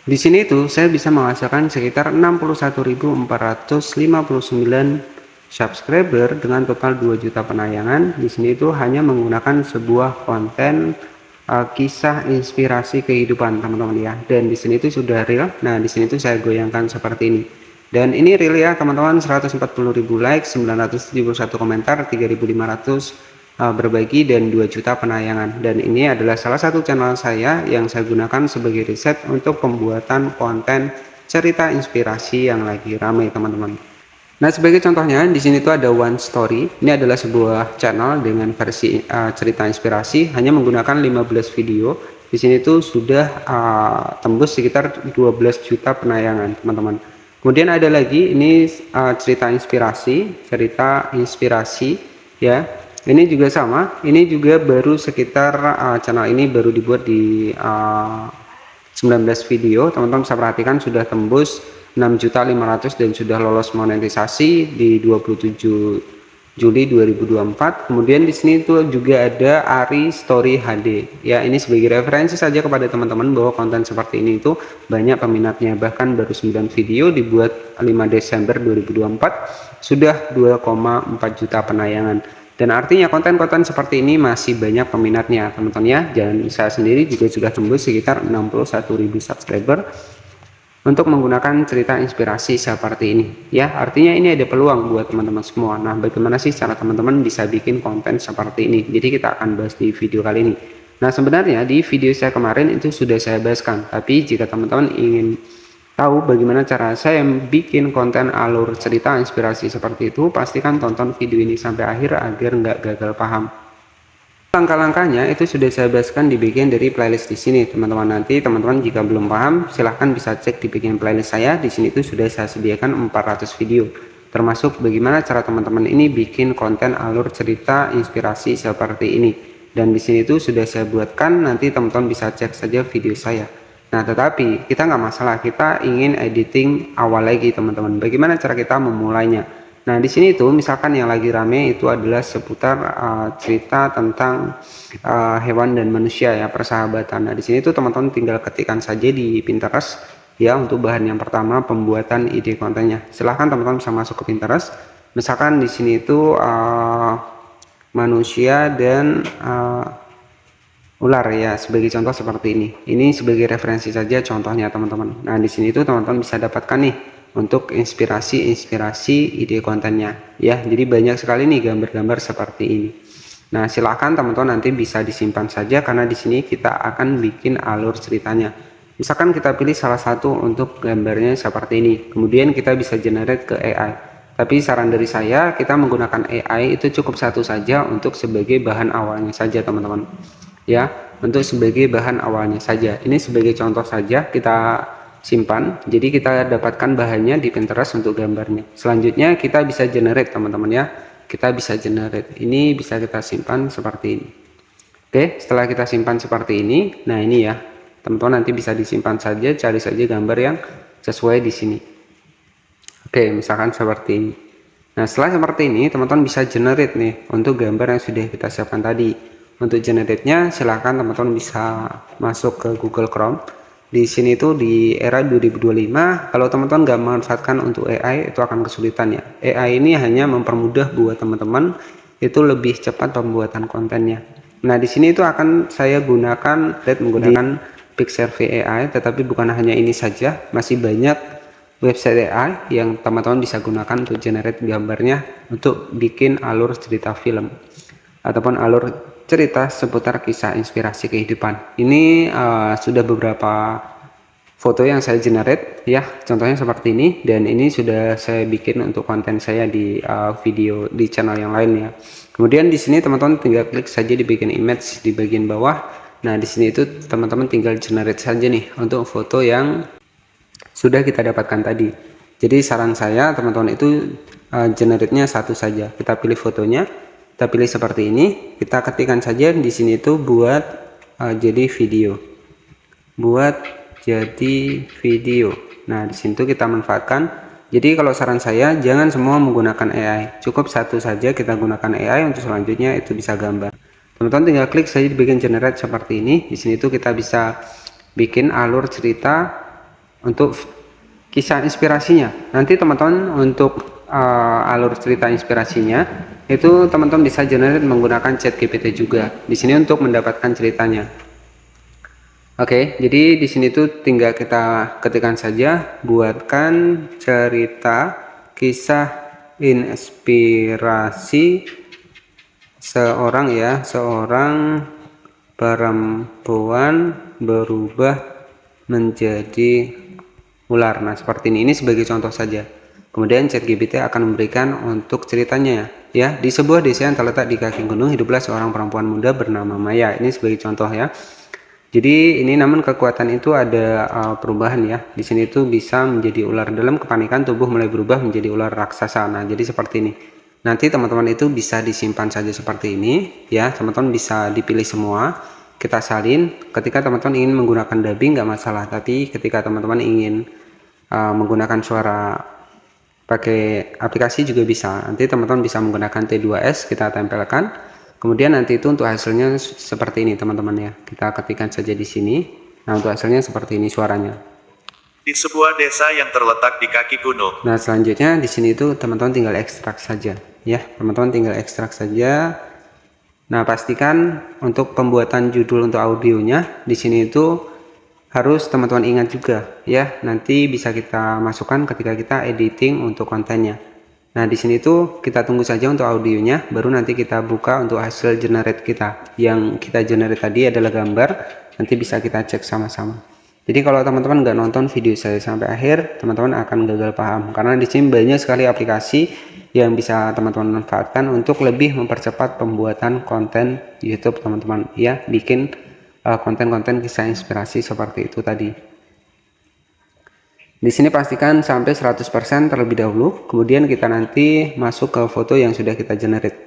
Di sini itu saya bisa menghasilkan sekitar 61.459 subscriber dengan total 2 juta penayangan. Di sini itu hanya menggunakan sebuah konten kisah inspirasi kehidupan teman-teman ya. Dan di sini itu sudah real. Nah, di sini itu saya goyangkan seperti ini. Dan ini real ya teman-teman, 140.000 like, 971 komentar, 3.500 berbagi, dan 2 juta penayangan. Dan ini adalah salah satu channel saya yang saya gunakan sebagai riset untuk pembuatan konten cerita inspirasi yang lagi ramai teman-teman. Nah, sebagai contohnya di sini tuh ada One Story. Ini adalah sebuah channel dengan versi cerita inspirasi, hanya menggunakan 15 video. Di sini tuh sudah tembus sekitar 12 juta penayangan teman-teman. Kemudian ada lagi ini cerita inspirasi ya. Ini juga sama, ini juga baru sekitar channel ini baru dibuat di 19 video. Teman-teman bisa perhatikan sudah tembus 6.500.000 dan sudah lolos monetisasi di 27 Juli 2024. Kemudian di sini tuh juga ada Ari Story HD. Ya, ini sebagai referensi saja kepada teman-teman bahwa konten seperti ini itu banyak peminatnya. Bahkan baru 9 video dibuat 5 Desember 2024 sudah 2,4 juta penayangan. Dan artinya konten-konten seperti ini masih banyak peminatnya teman-teman ya. Dan saya sendiri juga sudah tembus sekitar 61.000 subscriber untuk menggunakan cerita inspirasi seperti ini ya. Artinya ini ada peluang buat teman-teman semua. Nah, bagaimana sih cara teman-teman bisa bikin konten seperti ini? Jadi kita akan bahas di video kali ini. Nah, sebenarnya di video saya kemarin itu sudah saya bahaskan, tapi jika teman-teman ingin tahu bagaimana cara saya bikin konten alur cerita inspirasi seperti itu, pastikan tonton video ini sampai akhir agar nggak gagal paham. Langkah-langkahnya itu sudah saya bahaskan di bagian dari playlist di sini teman-teman. Nanti teman-teman jika belum paham silahkan bisa cek di bagian playlist saya. Di sini itu sudah saya sediakan 400 video, termasuk bagaimana cara teman-teman ini bikin konten alur cerita inspirasi seperti ini. Dan di sini itu sudah saya buatkan, nanti teman-teman bisa cek saja video saya. Nah, tetapi kita nggak masalah, kita ingin editing awal lagi teman-teman. Bagaimana cara kita memulainya? Nah, di sini tuh misalkan yang lagi rame itu adalah seputar cerita tentang hewan dan manusia ya, persahabatan. Nah, di sini tuh teman-teman tinggal ketikkan saja di Pinterest ya untuk bahan yang pertama pembuatan ide kontennya. Silahkan teman-teman bisa masuk ke Pinterest. Misalkan di sini itu manusia dan ular ya, sebagai contoh seperti ini. Ini sebagai referensi saja contohnya teman-teman. Nah, di sini itu teman-teman bisa dapatkan nih untuk inspirasi ide kontennya ya. Jadi banyak sekali nih gambar-gambar seperti ini. Nah, silakan teman-teman nanti bisa disimpan saja karena di sini kita akan bikin alur ceritanya. Misalkan kita pilih salah satu untuk gambarnya seperti ini. Kemudian kita bisa generate ke AI. Tapi saran dari saya, kita menggunakan AI itu cukup satu saja untuk sebagai bahan awalnya saja teman-teman. Ya, untuk sebagai bahan awalnya saja. Ini sebagai contoh saja kita simpan. Jadi kita dapatkan bahannya di Pinterest untuk gambarnya. Selanjutnya kita bisa generate teman-teman ya. Kita bisa generate. Ini bisa kita simpan seperti ini. Oke, setelah kita simpan seperti ini, nah ini ya. Teman-teman nanti bisa disimpan saja, cari saja gambar yang sesuai di sini. Oke, misalkan seperti ini. Nah, setelah seperti ini, teman-teman bisa generate nih untuk gambar yang sudah kita siapkan tadi. Untuk generate-nya silahkan teman-teman bisa masuk ke Google Chrome. Di sini tuh di era 2025, kalau teman-teman nggak memanfaatkan untuk AI itu akan kesulitan ya. AI ini hanya mempermudah buat teman-teman itu lebih cepat pembuatan kontennya. Nah, di sini itu akan saya gunakan menggunakan Pixarvey AI, tetapi bukan hanya ini saja, masih banyak website AI yang teman-teman bisa gunakan untuk generate gambarnya untuk bikin alur cerita film ataupun alur cerita seputar kisah inspirasi kehidupan. Ini sudah beberapa foto yang saya generate ya, contohnya seperti ini, dan ini sudah saya bikin untuk konten saya di video di channel yang lain ya. Kemudian di sini teman-teman tinggal klik saja di bagian image di bagian bawah. Nah, di sini itu teman-teman tinggal generate saja nih untuk foto yang sudah kita dapatkan tadi. Jadi saran saya teman-teman itu generate-nya satu saja. Kita pilih fotonya. Kita pilih seperti ini, kita ketikkan saja di sini itu buat jadi video. Nah, di sini tuh kita manfaatkan. Jadi kalau saran saya jangan semua menggunakan AI, cukup satu saja kita gunakan AI untuk selanjutnya itu bisa gambar. Teman-teman tinggal klik saja di bagian generate seperti ini. Di sini tuh kita bisa bikin alur cerita untuk kisah inspirasinya. Nanti teman-teman untuk alur cerita inspirasinya itu teman-teman bisa generate menggunakan ChatGPT juga. Di sini untuk mendapatkan ceritanya. Oke, jadi di sini tuh tinggal kita ketikkan saja, buatkan cerita kisah inspirasi seorang perempuan berubah menjadi ular. Nah, seperti ini sebagai contoh saja. Kemudian ChatGPT akan memberikan untuk ceritanya ya. Di sebuah desa yang terletak di kaki gunung hiduplah seorang perempuan muda bernama Maya. Ini sebagai contoh ya. Jadi ini namun kekuatan itu ada perubahan ya. Di sini tuh bisa menjadi ular. Dalam kepanikan tubuh mulai berubah menjadi ular raksasa. Nah, jadi seperti ini. Nanti teman-teman itu bisa disimpan saja seperti ini ya. Teman-teman bisa dipilih semua. Kita salin. Ketika teman-teman ingin menggunakan dubbing nggak masalah. Tapi ketika teman-teman ingin menggunakan suara pakai aplikasi juga bisa. Nanti teman-teman bisa menggunakan T2S, kita tempelkan. Kemudian nanti itu untuk hasilnya seperti ini teman-teman ya. Kita ketikkan saja di sini. Nah, untuk hasilnya seperti ini suaranya. Di sebuah desa yang terletak di kaki gunung. Nah, selanjutnya di sini itu teman-teman tinggal ekstrak saja ya. Teman-teman tinggal ekstrak saja. Nah, pastikan untuk pembuatan judul untuk audionya di sini itu harus teman-teman ingat juga ya. Nanti bisa kita masukkan ketika kita editing untuk kontennya. Nah, di sini tuh kita tunggu saja untuk audionya, baru nanti kita buka untuk hasil generate kita. Yang kita generate tadi adalah gambar, nanti bisa kita cek sama-sama. Jadi kalau teman-teman nggak nonton video saya sampai akhir, teman-teman akan gagal paham. Karena di sini banyak sekali aplikasi yang bisa teman-teman manfaatkan untuk lebih mempercepat pembuatan konten YouTube teman-teman. Ya, bikin konten-konten kisah inspirasi seperti itu tadi. Di sini pastikan sampai 100% terlebih dahulu, kemudian kita nanti masuk ke foto yang sudah kita generate.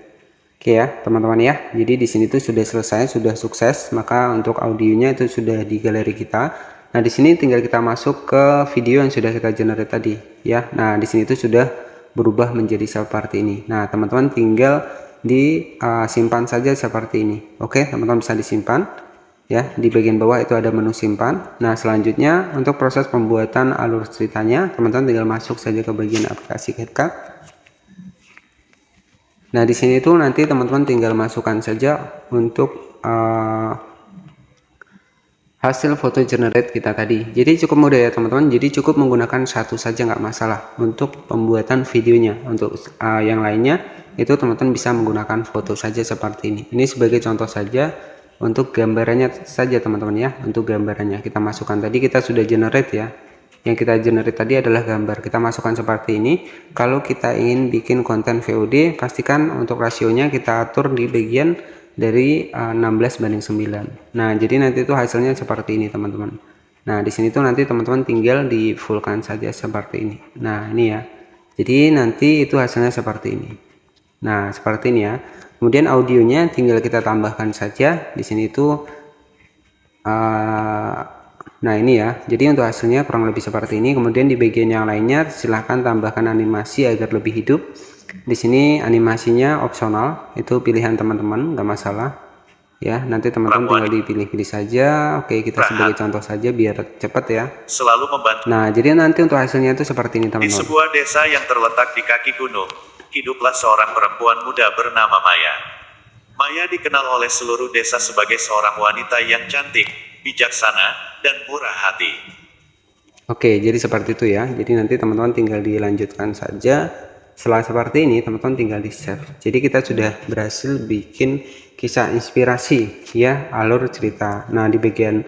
Oke ya, teman-teman ya. Jadi di sini tuh sudah selesai, sudah sukses, maka untuk audionya itu sudah di galeri kita. Nah, di sini tinggal kita masuk ke video yang sudah kita generate tadi ya. Nah, di sini itu sudah berubah menjadi seperti ini. Nah, teman-teman tinggal disimpan saja seperti ini. Oke, teman-teman bisa disimpan. Ya, di bagian bawah itu ada menu simpan. Nah, selanjutnya untuk proses pembuatan alur ceritanya, teman-teman tinggal masuk saja ke bagian aplikasi CapCut. Nah, di sini tuh nanti teman-teman tinggal masukkan saja untuk hasil foto generate kita tadi. Jadi cukup mudah ya teman-teman. Jadi cukup menggunakan satu saja nggak masalah untuk pembuatan videonya. Untuk yang lainnya itu teman-teman bisa menggunakan foto saja seperti ini. Ini sebagai contoh saja. Untuk gambarannya saja teman-teman ya. Untuk gambarannya kita masukkan tadi, kita sudah generate ya. Yang kita generate tadi adalah gambar. Kita masukkan seperti ini. Kalau kita ingin bikin konten VOD, pastikan untuk rasionya kita atur di bagian dari 16:9. Nah, jadi nanti itu hasilnya seperti ini teman-teman. Nah, di sini tuh nanti teman-teman tinggal di fullkan saja seperti ini. Nah, ini ya. Jadi nanti itu hasilnya seperti ini. Nah, seperti ini ya. Kemudian audionya tinggal kita tambahkan saja di sini itu. Nah, ini ya. Jadi untuk hasilnya kurang lebih seperti ini. Kemudian di bagian yang lainnya silahkan tambahkan animasi agar lebih hidup. Di sini animasinya opsional, itu pilihan teman-teman, nggak masalah. Ya, nanti teman-teman tinggal dipilih-pilih saja. Oke, kita sebagai contoh saja biar cepat ya. Selalu membantu. Nah, jadi nanti untuk hasilnya itu seperti ini teman-teman. Di sebuah desa yang terletak di kaki gunung, hiduplah seorang perempuan muda bernama Maya. Maya dikenal oleh seluruh desa sebagai seorang wanita yang cantik, bijaksana, dan murah hati. Oke, jadi seperti itu ya. Jadi nanti teman-teman tinggal dilanjutkan saja. Setelah seperti ini, teman-teman tinggal di save. Jadi kita sudah berhasil bikin kisah inspirasi ya, alur cerita. Nah, di bagian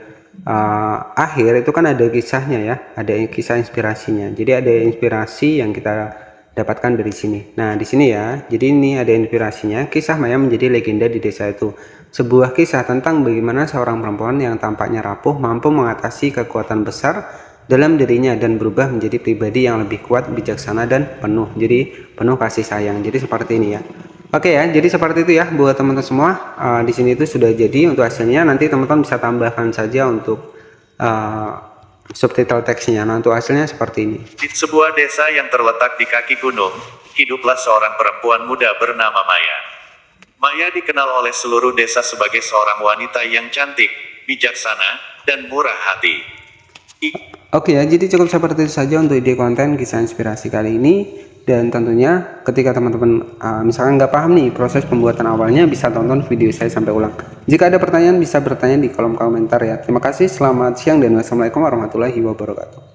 akhir itu kan ada kisahnya ya, ada kisah inspirasinya. Jadi ada inspirasi yang kita dapatkan dari sini. Nah, di sini ya. Jadi ini ada inspirasinya. Kisah Maya menjadi legenda di desa itu. Sebuah kisah tentang bagaimana seorang perempuan yang tampaknya rapuh mampu mengatasi kekuatan besar dalam dirinya dan berubah menjadi pribadi yang lebih kuat, bijaksana, dan penuh. Jadi penuh kasih sayang. Jadi seperti ini ya. Oke ya, jadi seperti itu ya buat teman-teman semua. Di sini itu sudah jadi untuk hasilnya. Nanti teman-teman bisa tambahkan saja untuk subtitle teksnya. Nah, untuk hasilnya seperti ini. Di sebuah desa yang terletak di kaki gunung, hiduplah seorang perempuan muda bernama Maya. Maya dikenal oleh seluruh desa sebagai seorang wanita yang cantik, bijaksana, dan murah hati. Oke ya, jadi cukup seperti itu saja untuk ide konten kisah inspirasi kali ini. Dan tentunya ketika teman-teman misalkan nggak paham nih proses pembuatan awalnya, bisa tonton video saya sampai ulang. Jika ada pertanyaan bisa bertanya di kolom komentar ya. Terima kasih, selamat siang dan wassalamualaikum warahmatullahi wabarakatuh.